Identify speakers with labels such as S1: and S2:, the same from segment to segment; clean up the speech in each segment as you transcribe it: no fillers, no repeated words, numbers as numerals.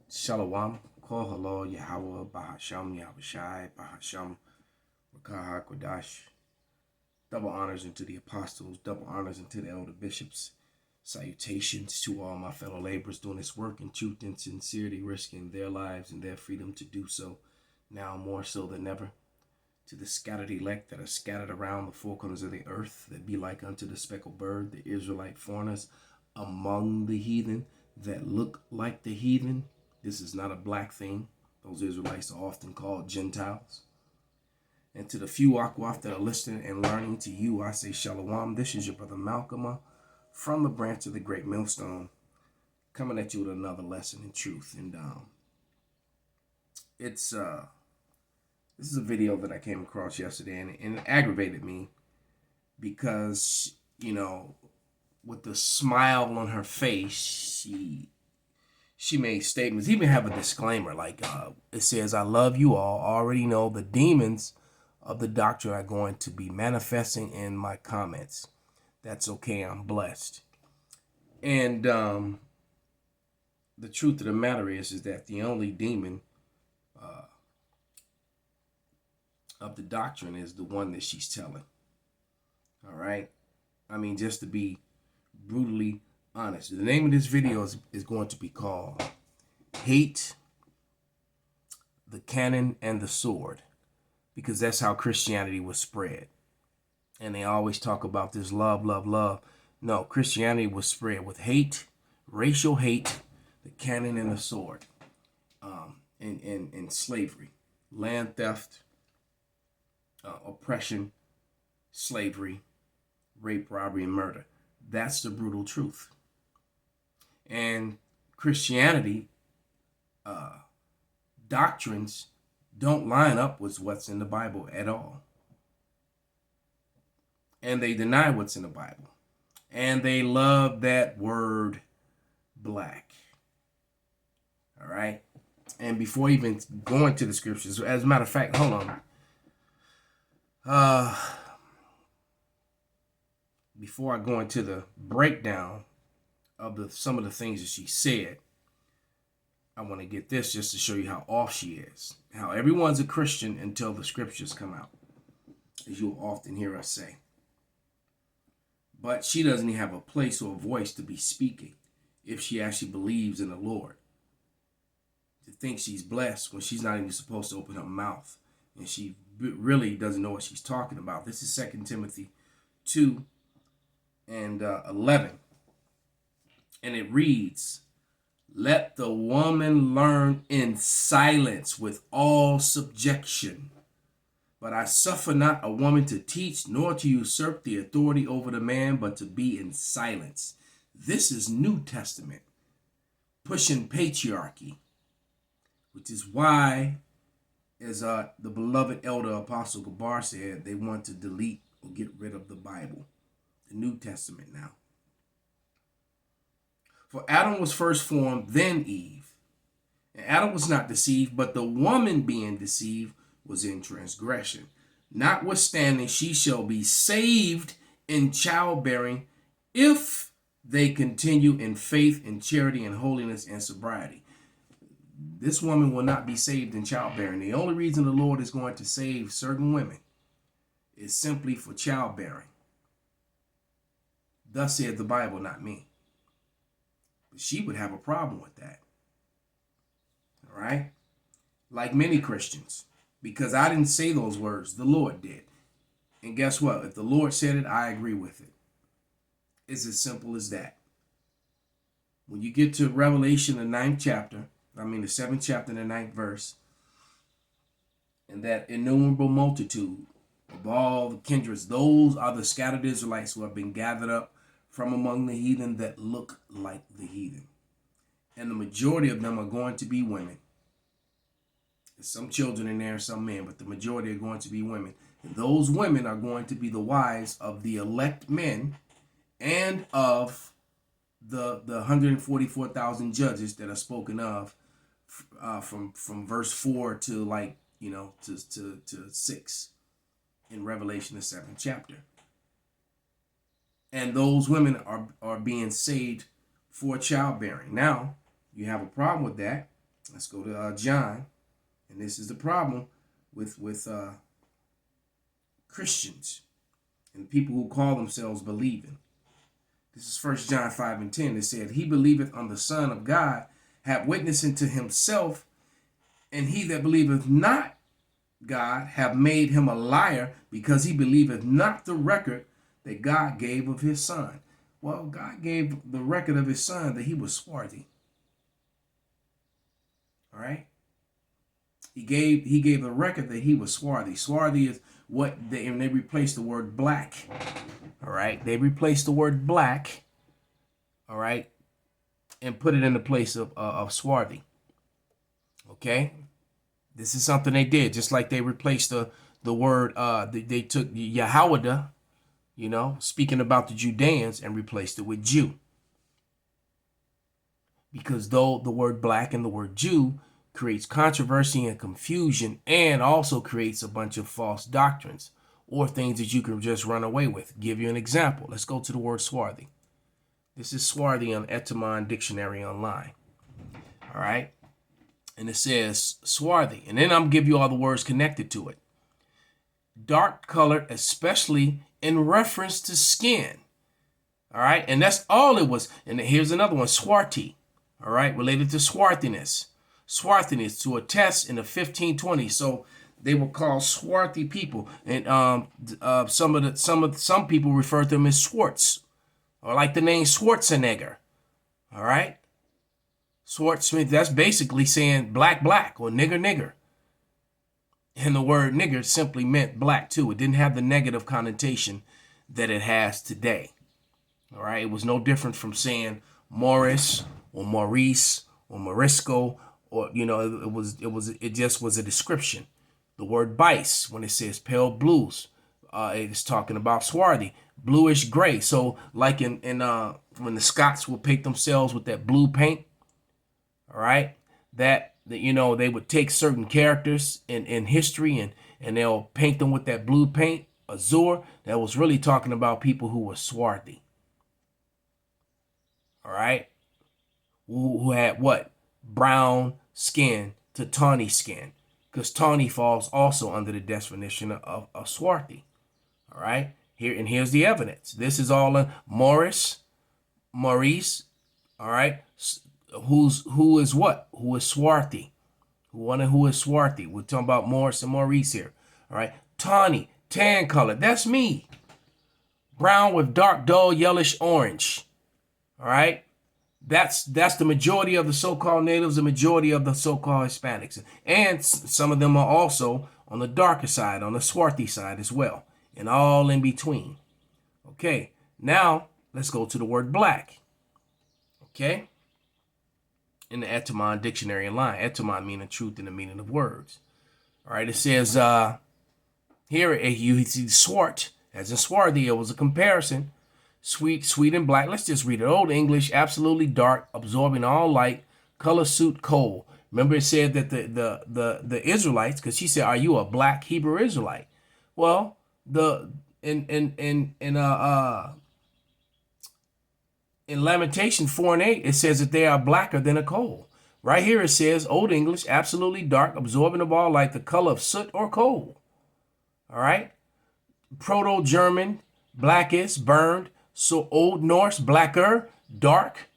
S1: Shalom, Kol Halal, Yahweh, Bahasham, Yahushai, Bahasham, Rakaha, Kodash. Double honors unto the apostles, double honors unto the elder bishops. Salutations to all my fellow laborers doing this work in truth and sincerity, risking their lives and their freedom to do so, now more so than ever. To the scattered elect that are scattered around the four corners of the earth, that be like unto the speckled bird, the Israelite foreigners among the heathen that look like the heathen. This is not a black thing. Those Israelites are often called Gentiles. And to the few Akwaf that are listening and learning, to you I say Shalom. This is your brother Malcolm from the branch of the Great Millstone, coming at you with another lesson in truth. And this is a video that I came across yesterday, and it aggravated me because, with the smile on her face, she made statements, even have a disclaimer, like it says, I love you all, already know the demons of the doctrine are going to be manifesting in my comments. That's okay, I'm blessed. And the truth of the matter is that the only demon of the doctrine is the one that she's telling. All right? I mean, just to be brutally honest. The name of this video is going to be called Hate, the Cannon, and the Sword, because that's how Christianity was spread. And they always talk about this love, love, love. No, Christianity was spread with hate, racial hate, the cannon, and the sword, and slavery, land theft, oppression, slavery, rape, robbery, and murder. That's the brutal truth. And Christianity doctrines don't line up with what's in the Bible at all. And they deny what's in the Bible. And they love that word black. All right? And before even going to the scriptures, as a matter of fact, hold on. Before I go into the breakdown of some of the things that she said, I want to get this just to show you how off she is. How everyone's a Christian until the scriptures come out, as you'll often hear us say. But she doesn't even have a place or a voice to be speaking if she actually believes in the Lord. To think she's blessed when she's not even supposed to open her mouth. And she really doesn't know what she's talking about. This is 2 Timothy 2 and 11. And it reads, let the woman learn in silence with all subjection. But I suffer not a woman to teach, nor to usurp the authority over the man, but to be in silence. This is New Testament, pushing patriarchy, which is why, as the beloved elder Apostle Gabar said, they want to delete or get rid of the Bible, the New Testament now. For Adam was first formed, then Eve. And Adam was not deceived, but the woman being deceived was in transgression. Notwithstanding, she shall be saved in childbearing if they continue in faith and charity and holiness and sobriety. This woman will not be saved in childbearing. The only reason the Lord is going to save certain women is simply for childbearing. Thus said the Bible, not me. But she would have a problem with that. All right? Like many Christians. Because I didn't say those words, the Lord did. And guess what? If the Lord said it, I agree with it. It's as simple as that. When you get to Revelation, the 7th chapter, and the 9th verse, and that innumerable multitude of all the kindreds, those are the scattered Israelites who have been gathered up from among the heathen that look like the heathen. And the majority of them are going to be women. There's some children in there, some men, but the majority are going to be women. And those women are going to be the wives of the elect men and of the 144,000 judges that are spoken of from verse 4 to to 6 in Revelation, the 7th chapter. And those women are being saved for childbearing. Now, you have a problem with that. Let's go to John. And this is the problem with Christians and people who call themselves believing. This is 1 John 5:10. It said, he believeth on the Son of God, have witness unto himself, and he that believeth not God have made him a liar, because he believeth not the record that God gave of his Son. Well, God gave the record of his Son that he was swarthy. All right? He gave a record that he was swarthy. Swarthy is what they replaced the word black. All right? They replaced the word black, all right, and put it in the place of swarthy. Okay? This is something they did, just like they replaced the word, they took Yahweh, you know, speaking about the Judeans, and replaced it with Jew. Because though the word black and the word Jew creates controversy and confusion, and also creates a bunch of false doctrines or things that you can just run away with. Give you an example. Let's go to the word swarthy. This is swarthy on Etymon Dictionary Online. All right. And it says swarthy. And then I'm going to give you all the words connected to it. Dark colored, especially in reference to skin. All right. And that's all it was. And here's another one, swarthy. All right. Related to swarthiness. Swarthiness, to attest in the 1520s. So they were called swarthy people. And some people refer to them as Swartz. Or like the name Schwarzenegger. All right. Schwartzman, that's basically saying black or nigger. And the word nigger simply meant black too. It didn't have the negative connotation that it has today. All right. It was no different from saying Morris or Maurice or Morisco, or, you know, it just was a description. The word bice, when it says pale blues, it's talking about swarthy, bluish gray. So like in when the Scots would paint themselves with that blue paint, all right, that you know, they would take certain characters in history and they'll paint them with that blue paint, azure. That was really talking about people who were swarthy. All right, who had what? Brown skin to tawny skin, because tawny falls also under the definition of swarthy. All right, here's the evidence. This is all Maurice. All right, who is what? Who is swarthy? Who is swarthy? We're talking about Morris and Maurice here. All right, tawny, tan color. That's me. Brown with dark, dull, yellowish orange. All right. That's the majority of the so-called natives, the majority of the so-called Hispanics. And some of them are also on the darker side, on the swarthy side as well, and all in between. Okay, now let's go to the word black. Okay, in the Etymon Dictionary Online, Etymon meaning truth and the meaning of words. All right, it says here, you see swart, as in swarthy, it was a comparison. Sweet and black. Let's just read it. Old English, absolutely dark, absorbing all light, color suit cold. Remember it said that the Israelites, because she said, "Are you a black Hebrew Israelite?" Well, in Lamentation 4:8, it says that they are blacker than a coal. Right here it says, Old English, absolutely dark, absorbing of all light, the color of soot or coal. All right. Proto-German, blackest, burned. So Old Norse, blacker, dark.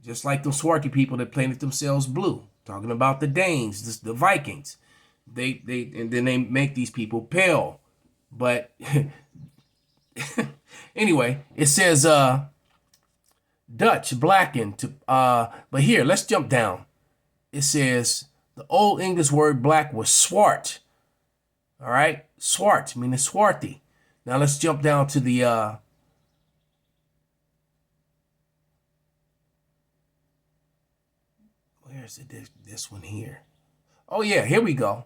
S1: Just like the swarthy people that painted themselves blue. Talking about the Danes, the Vikings. They and then they make these people pale. But anyway, it says Dutch, blackened to but here, let's jump down. It says the Old English word black was swart. All right? Swart, meaning swarthy. Now let's jump down to the where's it? This one here. Oh yeah, here we go.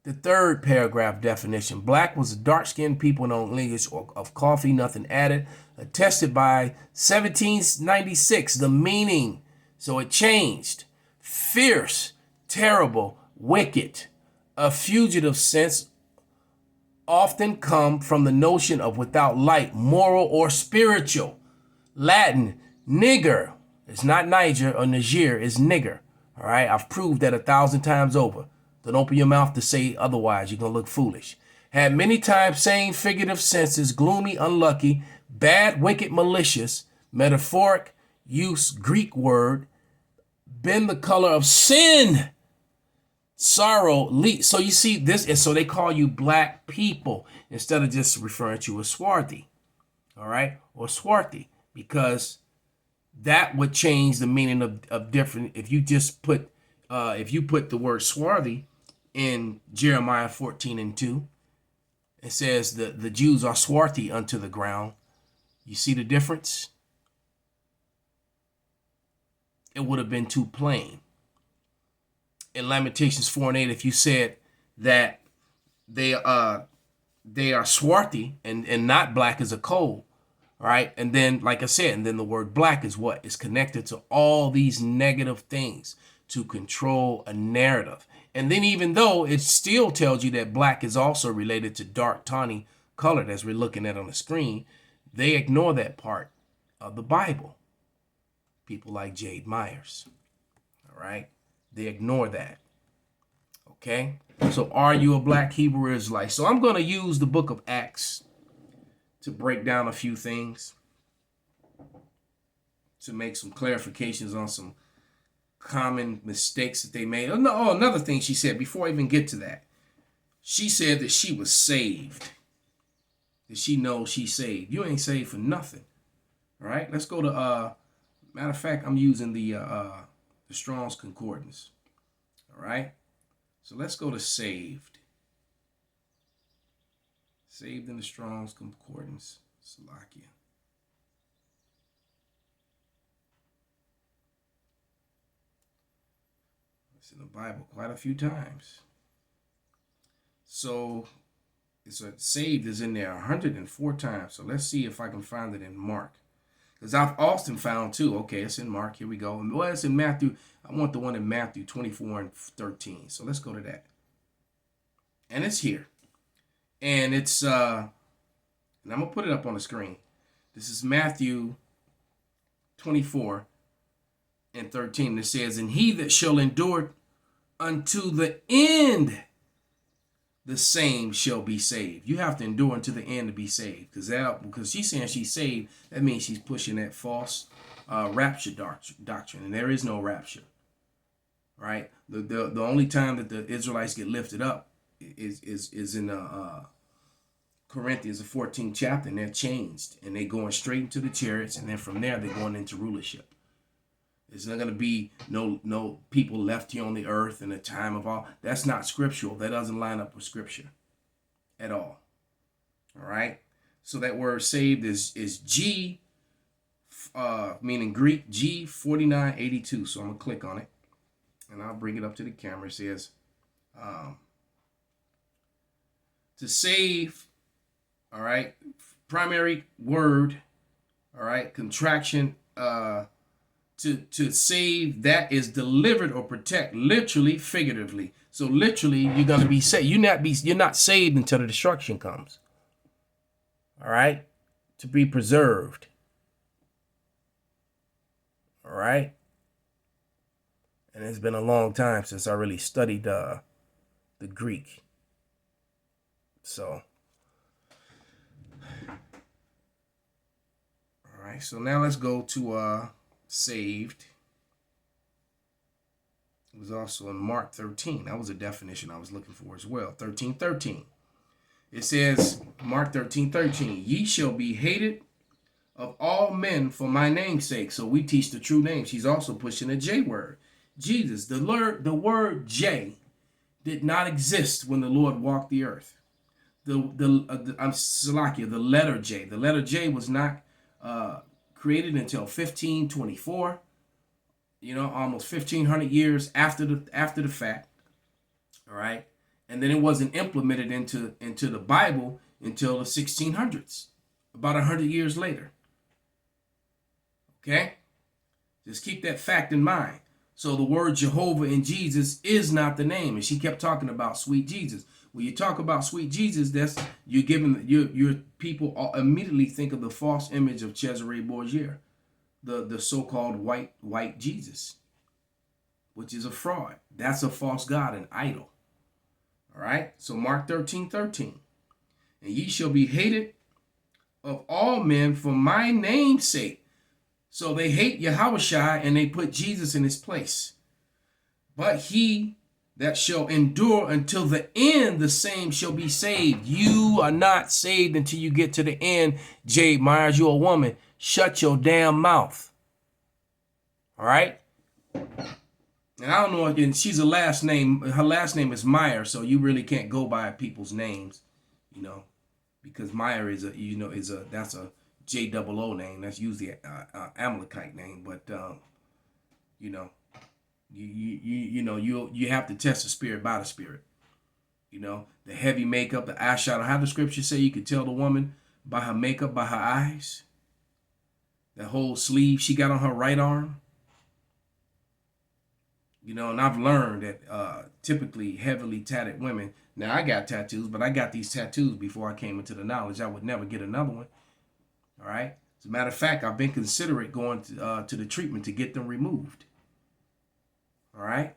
S1: The third paragraph definition. Black was a dark-skinned people in Old English of coffee, nothing added. Attested by 1796, the meaning. So it changed. Fierce, terrible, wicked. A fugitive sense often come from the notion of without light, moral or spiritual. Latin, nigger. It's not Niger or Niger, it's nigger. All right, I've proved that 1,000 times over. Don't open your mouth to say otherwise. You're going to look foolish. Had many times same figurative senses, gloomy, unlucky, bad, wicked, malicious, metaphoric use, Greek word, been the color of sin, sorrow. So you see this, and so they call you black people instead of just referring to you as swarthy, all right, or swarthy, because that would change the meaning of different. If you just put, if you put the word swarthy in Jeremiah 14:2, it says that the Jews are swarthy unto the ground. You see the difference? It would have been too plain. In Lamentations 4:8, if you said that they are swarthy and not black as a coal, right? And then, like I said, and then the word black is what is connected to all these negative things to control a narrative. And then even though it still tells you that black is also related to dark tawny colored, as we're looking at on the screen, they ignore that part of the Bible. People like Jade Myers, all right? They ignore that, okay? So are you a black Hebrew Israelite? So I'm going to use the book of Acts to break down a few things, to make some clarifications on some common mistakes that they made. Oh, another thing she said before I even get to that. She said that she was saved. That she knows she's saved. You ain't saved for nothing. All right, let's go to, matter of fact, I'm using the Strong's Concordance. All right, so let's go to saved. Saved in the Strong's Concordance. Salakia. It's in the Bible quite a few times. So it's a saved is in there 104 times. So let's see if I can find it in Mark. Because I've often found too. Okay, it's in Mark. Here we go. Well, it's in Matthew. I want the one in Matthew 24:13. So let's go to that. And it's here. And it's, and I'm going to put it up on the screen. This is Matthew 24:13. It says, and he that shall endure unto the end, the same shall be saved. You have to endure unto the end to be saved. Because she's saying she's saved, that means she's pushing that false rapture doctrine. And there is no rapture. Right? The only time that the Israelites get lifted up is in Corinthians, the 14th chapter, and they're changed. And they're going straight into the chariots, and then from there they're going into rulership. There's not going to be no people left here on the earth in a time of all. That's not scriptural. That doesn't line up with scripture at all. All right. So that word saved is G, meaning Greek, G4982. So I'm going to click on it and I'll bring it up to the camera. It says to save. All right. Primary word. All right. Contraction. To save, that is delivered or protect, literally, figuratively. So literally, you're gonna be saved. You're not saved until the destruction comes. All right, to be preserved. All right, and it's been a long time since I really studied the Greek. So, all right. So now let's go to saved. It was also in Mark 13. That was a definition I was looking for as well. 13:13. It says, Mark 13:13, ye shall be hated of all men for my name's sake. So we teach the true name. She's also pushing a J word. Jesus, the word J did not exist when the Lord walked the earth. Salakia, the letter J. The letter J was not created until 1524, almost 1500 years after the fact. All right, and then it wasn't implemented into the Bible until the 1600s, about 100 years later. Okay, just keep that fact in mind. So the word Jehovah in Jesus is not the name, and she kept talking about sweet Jesus. When you talk about sweet Jesus, that's your people immediately think of the false image of Cesare Borgia, the so-called white Jesus, which is a fraud. That's a false god, an idol. All right. So Mark 13:13. And ye shall be hated of all men for my name's sake. So they hate Yahushua and they put Jesus in his place. But he that shall endure until the end, the same shall be saved. You are not saved until you get to the end. Jade Myers, you're a woman. Shut your damn mouth. All right? And I don't know, again, she's a last name. Her last name is Meyer, so you really can't go by people's names, because Meyer is that's a JOO name. That's usually an Amalekite name, but you have to test the spirit by the spirit. The heavy makeup, the eyeshadow. How the scripture say you could tell the woman by her makeup, by her eyes. That whole sleeve she got on her right arm. And I've learned that typically heavily tatted women. Now I got tattoos, but I got these tattoos before I came into the knowledge I would never get another one. All right. As a matter of fact, I've been considerate going to the treatment to get them removed. All right.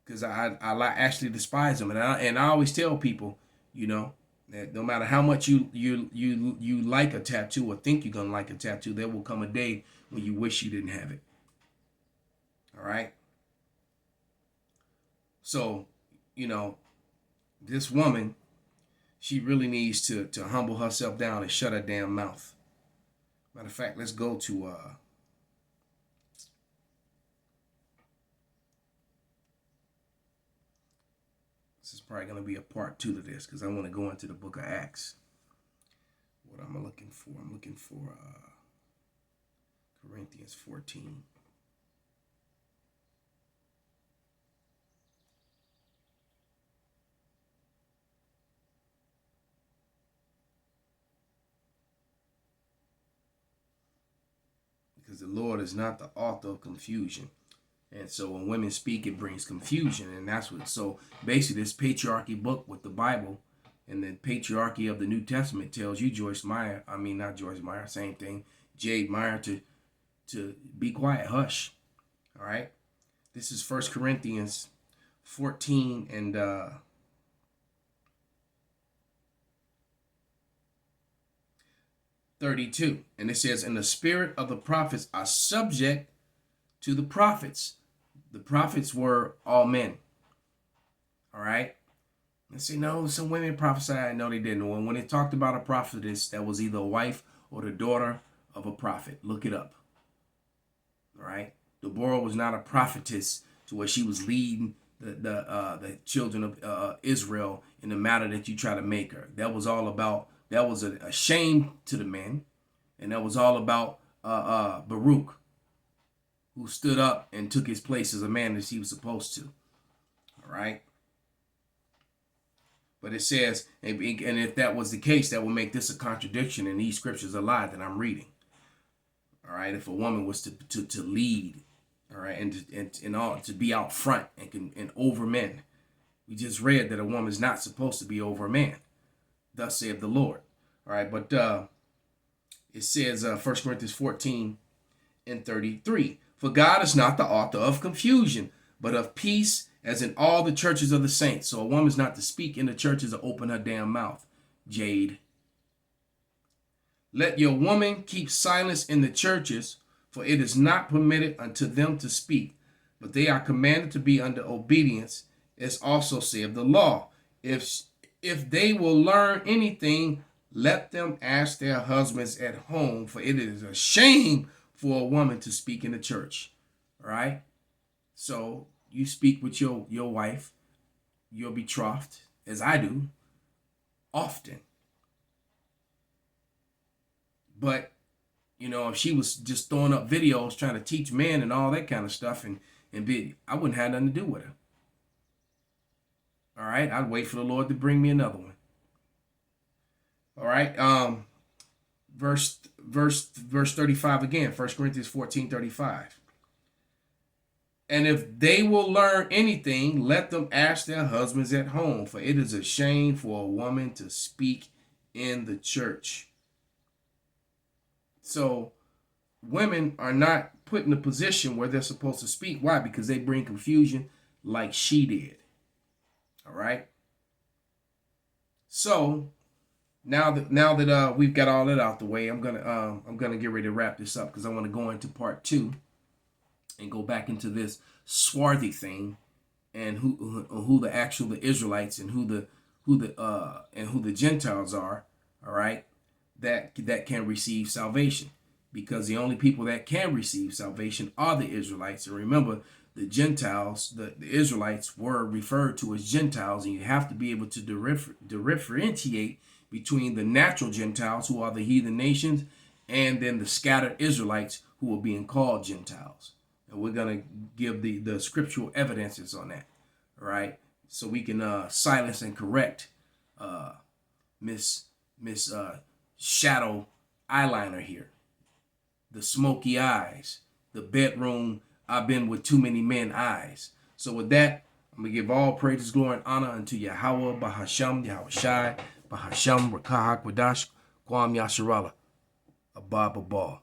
S1: Because I actually despise them, and I always tell people, that no matter how much you like a tattoo or think you're gonna like a tattoo, there will come a day when you wish you didn't have it. All right. So, this woman, she really needs to humble herself down and shut her damn mouth. Matter of fact, let's go to this is probably going to be a part 2 to this because I want to go into the book of Acts. What am I looking for? I'm looking for Corinthians 14. Because the Lord is not the author of confusion. And so when women speak, it brings confusion. And that's what, so basically this patriarchy book with the Bible and the patriarchy of the New Testament tells you, not Joyce Meyer, same thing, Jade Meyer, to be quiet, hush. All right. This is 1 Corinthians 14 and 32. And it says, and the spirit of the prophets are subject to the prophets. The prophets were all men. All right. And say, no, some women prophesied. No, they didn't. When it talked about a prophetess, that was either a wife or the daughter of a prophet. Look it up. All right. Deborah was not a prophetess to where she was leading the children of Israel in the matter that you try to make her. That was all about, that was a shame to the men. And that was all about Baruch, who stood up and took his place as a man as he was supposed to. All right. But it says, and if that was the case, that will make this a contradiction and these scriptures a lie that I'm reading. All right. If a woman was to lead, all right, and all to be out front and over men. We just read that a woman's not supposed to be over a man. Thus saith the Lord. All right. But it says 1 Corinthians 14 and 33. For God is not the author of confusion, but of peace, as in all the churches of the saints. So a woman's not to speak in the churches or open her damn mouth. Jade. Let your woman keep silence in the churches, for it is not permitted unto them to speak, but they are commanded to be under obedience, as also saith the law. If they will learn anything, let them ask their husbands at home, for it is a shame for a woman to speak in the church. All right? So you speak with your wife, your betrothed, as I do, often. But, if she was just throwing up videos trying to teach men and all that kind of stuff, I wouldn't have nothing to do with her. All right? I'd wait for the Lord to bring me another one. All right? Verse 35 again, 1 Corinthians 14:35. And if they will learn anything, let them ask their husbands at home, for it is a shame for a woman to speak in the church. So women are not put in a position where they're supposed to speak. Why? Because they bring confusion like she did. All right. So now that we've got all that out the way, I'm gonna get ready to wrap this up because I want to go into part 2 and go back into this swarthy thing and who the Israelites and who the Gentiles are. All right, that can receive salvation, because the only people that can receive salvation are the Israelites. And remember, the Gentiles, the Israelites were referred to as Gentiles, and you have to be able to differentiate between the natural Gentiles, who are the heathen nations, and then the scattered Israelites, who are being called Gentiles. And we're going to give the scriptural evidences on that, all right? So we can silence and correct Miss Shadow Eyeliner here. The smoky eyes, the bedroom, I've been with too many men eyes. So with that, I'm going to give all praises, glory, and honor unto Yahweh, Bahasham, Yahweh Shai, Bahasham, Rakah, Kwadash, Kwam Yasharala, Abba, Abba.